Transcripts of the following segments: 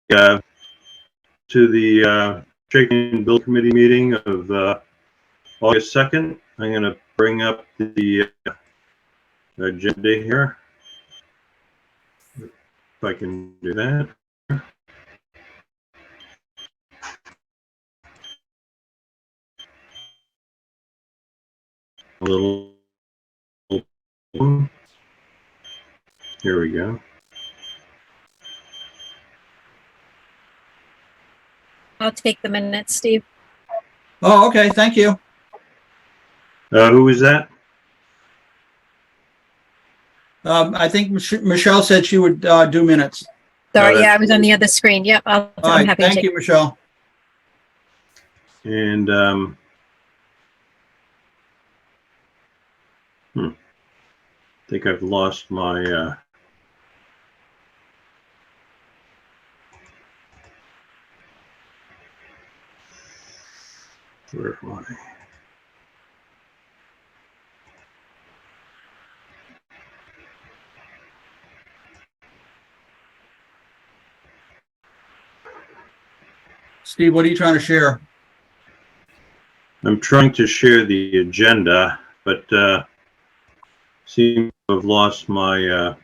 to the Shaking Bill Committee meeting of August 2nd. I'm going to bring up the agenda here. If I can do that. A little. Here we go. I'll take the minutes, Steve. Oh, okay. Thank you. Who was that? I think Michelle said she would do minutes. Sorry, Oh, yeah, I was on the other screen. Yep, All I'm right. happy to Thank take. you, Michelle. And I think I've lost my where am I? Steve, what are you trying to share? I'm trying to share the agenda, but seem to have lost my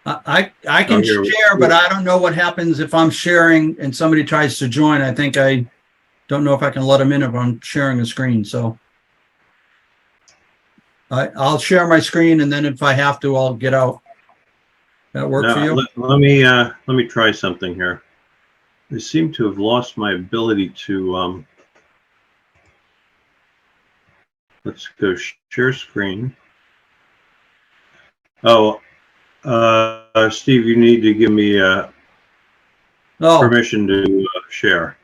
I can share, but I don't know what happens if I'm sharing and somebody tries to join. I think I don't know if I can let them in if I'm sharing a screen. So I'll share my screen, and then if I have to, I'll get out. That work for you? Let me try something here. I seem to have lost my ability to let's go share screen. Oh, Steve, you need to give me permission to share.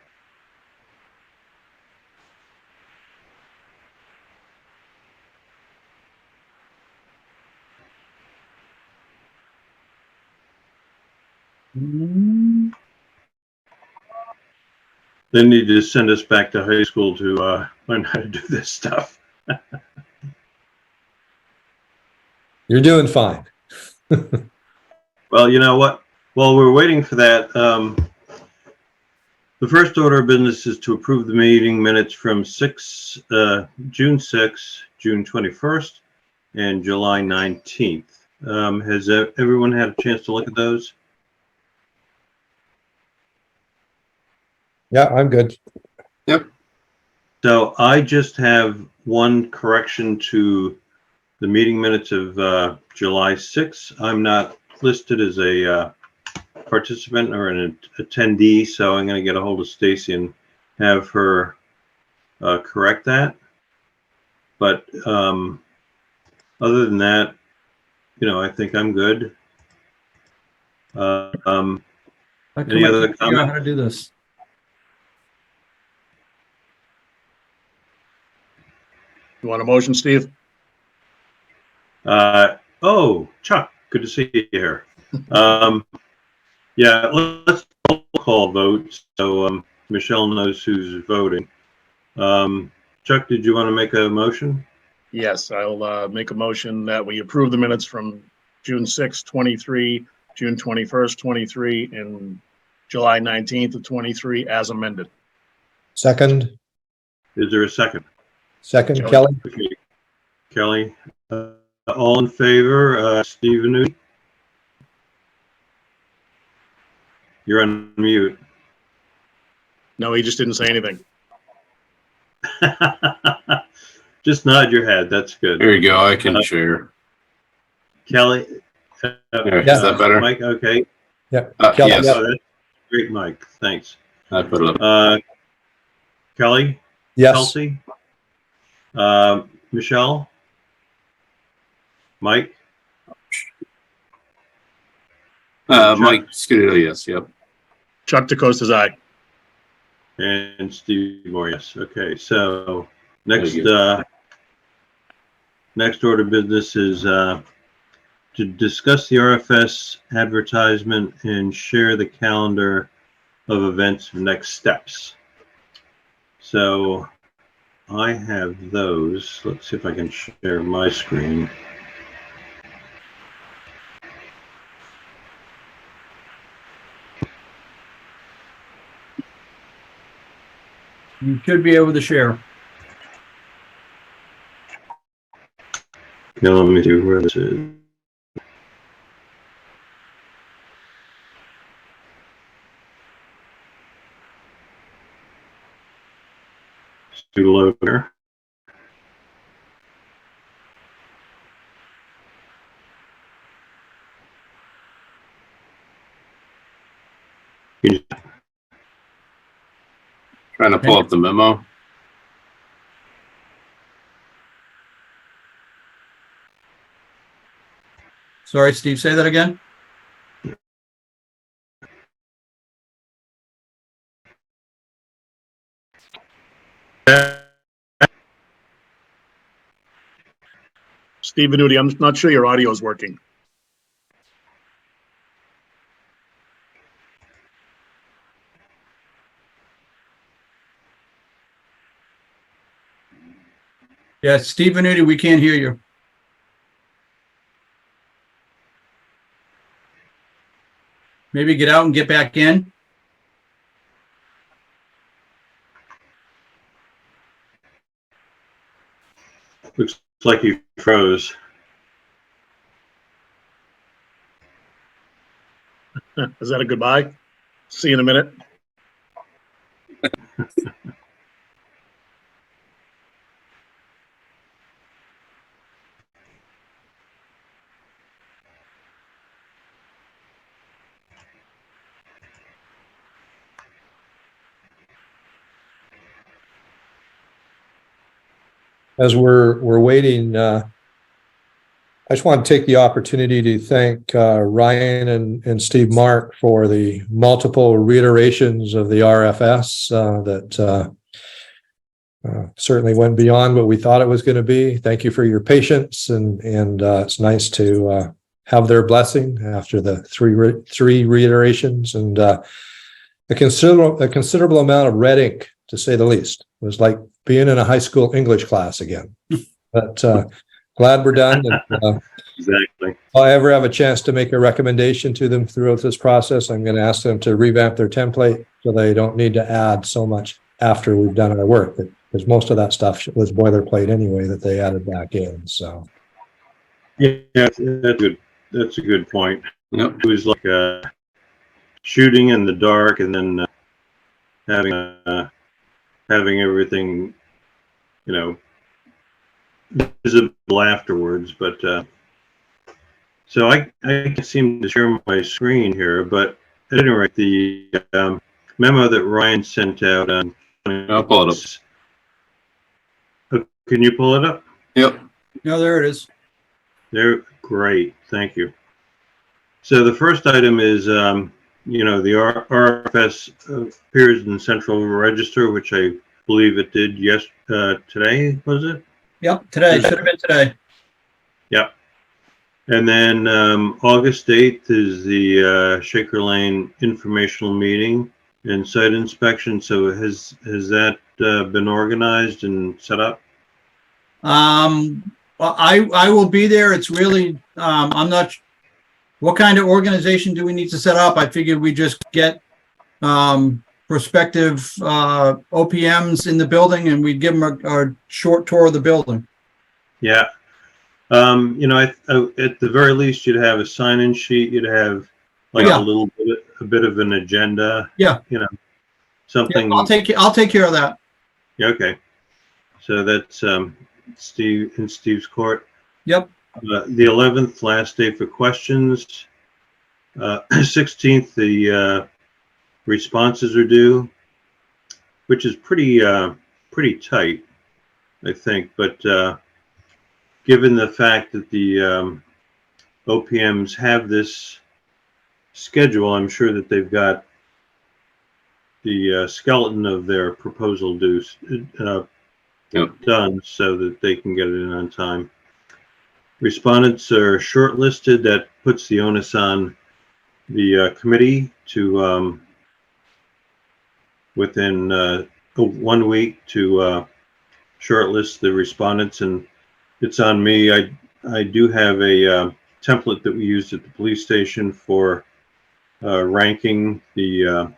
They need to send us back to high school to learn how to do this stuff. You're doing fine. Well, you know what? While we're waiting for that, the first order of business is to approve the meeting minutes from June 6th, June 21st, and July 19th. Has everyone had a chance to look at those? Yeah, I'm good. Yep. So I just have one correction to the meeting minutes of July 6th. I'm not listed as a participant or an attendee, so I'm going to get a hold of Stacy and have her correct that. But other than that, you know, I think I'm good. Any other comments? How to do this? You want a motion, Steve? Oh, Chuck, good to see you here. Yeah, let's call vote so Michelle knows who's voting. Chuck, did you want to make a motion? Yes, I'll make a motion that we approve the minutes from June 6th, 23, June 21st, 23, and July 19th of 23 as amended. Second. Is there a second? Second, Kelly. Okay. Kelly, all in favor? Stephen, you're on mute. No, he just didn't say anything. Just nod your head. That's good. There you go. I can share. Kelly, Is that better? Mike, okay. Yeah. Yes. Oh, that's great, Mike. Thanks. I put it up. Kelly? Yes. Kelsey? Michelle? Mike? Mike Scuderia, yes. Yep. Chuck DeCosta's aye. And Steve Moore, yes. Okay, so next next order of business is to discuss the RFS advertisement and share the calendar of events for next steps. So I have those. Let's see if I can share my screen. You should be able to share. Now let me see where this is. Do load here. Trying to pull up the memo. Sorry, Steve, say that again. Steve Venuti, I'm not sure your audio is working. Yeah, Steve Venuti, we can't hear you. Maybe get out and get back in. Looks like you froze. Is that a goodbye? See you in a minute. As we're waiting, I just want to take the opportunity to thank Ryan and Steve Mark for the multiple reiterations of the RFS that certainly went beyond what we thought it was going to be. Thank you for your patience, and it's nice to have their blessing after the three reiterations, and a considerable amount of red ink, to say the least. It was like being in a high school English class again. But glad we're done. And, Exactly. if I ever have a chance to make a recommendation to them throughout this process, I'm going to ask them to revamp their template so they don't need to add so much after we've done our work, because most of that stuff was boilerplate anyway that they added back in. So Yeah, that's good. That's a good point. Yep. It was like shooting in the dark, and then having everything, visible afterwards. But so I can seem to share my screen here, but at any rate, the memo that Ryan sent out on. I'll pull it up. Can you pull it up? Yep. No, there it is. There, great, thank you. So the first item is, the RFS appears in the Central Register, which I believe it did today, was it? Yep, today. Should have been today. Yep. And then August 8th is the Shaker Lane informational meeting and site inspection. So has that been organized and set up? Well, I will be there. It's really, I'm not, what kind of organization do we need to set up? I figured we just get prospective OPMs in the building and we'd give them a short tour of the building. Yeah. At the very least, you'd have a sign-in sheet. You'd have like a bit of an agenda. Yeah. Something. Yeah, I'll take care of that. Yeah, okay. So that's Steve's court. Yep. The 11th, last day for questions. 16th, the responses are due, which is pretty tight, I think. But given the fact that the OPMs have this schedule, I'm sure that they've got the skeleton of their proposal due done so that they can get it in on time. Respondents are shortlisted. That puts the onus on the committee to within 1 week to shortlist the respondents, and it's on me. I do have a template that we used at the police station for ranking the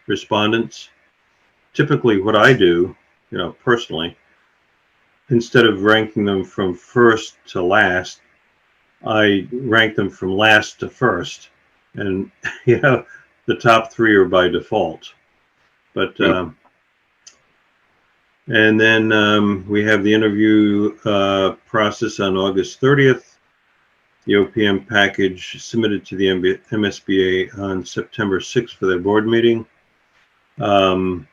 respondents. typically what I do, personally, instead of ranking them from first to last, I rank them from last to first, and the top three are by default. But and then we have the interview process on August 30th. The OPM package submitted to the MSBA on September 6th for their board meeting. Now,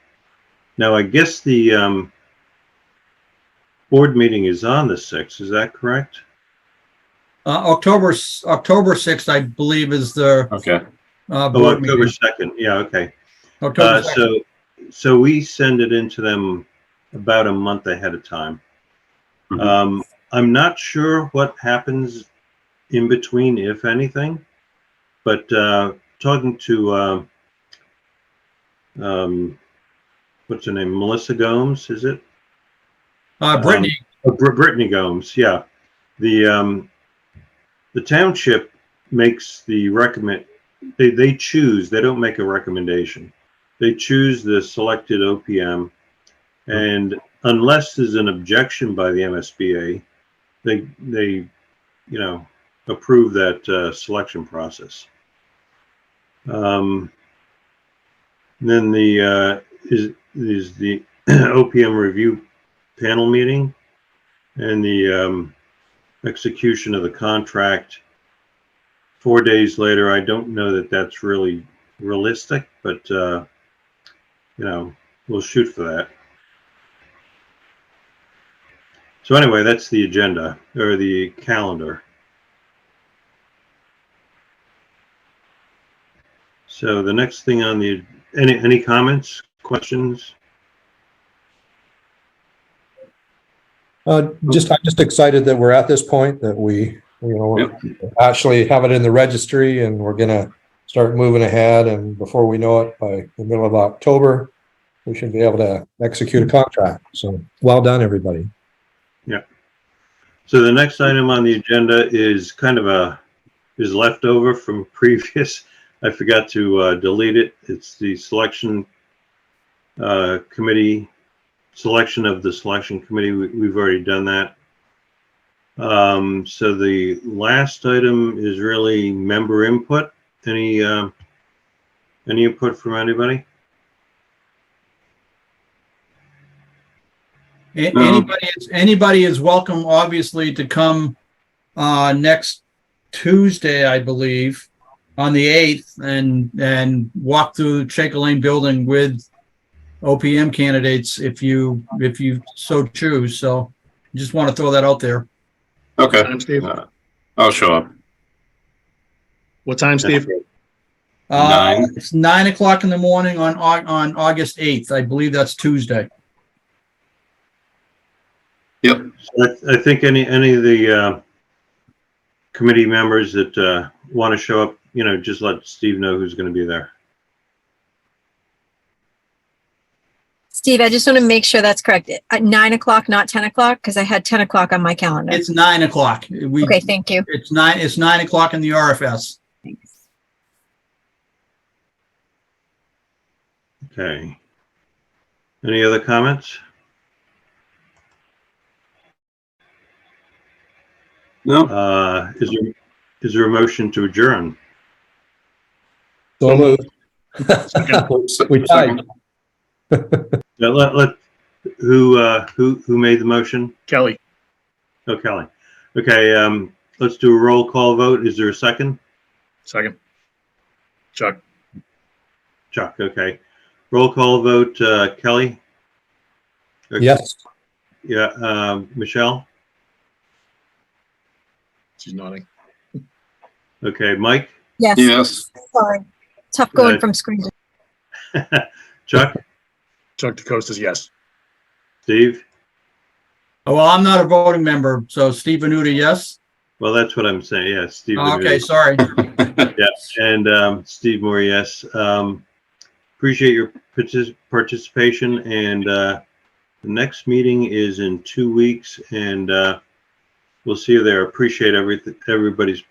I guess the board meeting is on the 6th. Is that correct? October 6th, I believe, is the Okay. board October meeting. 2nd. Yeah, okay. October 2nd. So we send it into them about a month ahead of time. Mhm. I'm not sure what happens in between, if anything, but talking to what's her name, Melissa Gomes, is it? Brittany, Brittany Gomes, yeah. The township makes the recommend. They choose. They don't make a recommendation. They choose the selected OPM, and unless there's an objection by the MSBA, they approve that selection process. Then the is the OPM review panel meeting and the execution of the contract 4 days later. I don't know that that's really realistic, but we'll shoot for that. So anyway, that's the agenda or the calendar. So the next thing on the any comments, questions? I'm just excited that we're at this point, that we actually have it in the registry, and we're gonna start moving ahead. And before we know it, by the middle of October, we should be able to execute a contract. So well done, everybody. Yeah. So the next item on the agenda is kind of is leftover from previous. I forgot to delete it. It's the selection committee, selection of the selection committee. We've already done that. So the last item is really member input. Any input from anybody? Anybody is welcome, obviously, to come next Tuesday, I believe, on the 8th, and walk through the Shaker Lane building with OPM candidates if you so choose. So just want to throw that out there. Okay. Time, Steve? I'll show up. What time, Steve? 9. It's 9 o'clock in the morning on August 8th. I believe that's Tuesday. Yep. So I think any of the committee members that want to show up, just let Steve know who's going to be there. Steve, I just want to make sure that's correct. At 9 o'clock, not 10 o'clock, because I had 10 o'clock on my calendar. It's 9 o'clock. Okay, thank you. It's 9 o'clock in the RFS. Thanks. Okay. Any other comments? No. Is there a motion to adjourn? So moved. We tied. Who made the motion? Kelly? Oh, Kelly. Okay. Let's do a roll call vote. Is there a second? Second. Chuck? Chuck. Okay. Roll call vote. Kelly. Yes. Yeah. Michelle. She's nodding. Okay. Mike. Yes. Yes. Sorry. Tough going Good. from screen to. Chuck. Chuck DeCosta's yes. Steve. Oh, well, I'm not a voting member, so Steve Venuta, yes. Well, that's what I'm saying. Yeah. Steve. Oh, okay, sorry. And Steve Moore, yes. Appreciate your participation. And the next meeting is in 2 weeks, and we'll see you there. Appreciate everybody's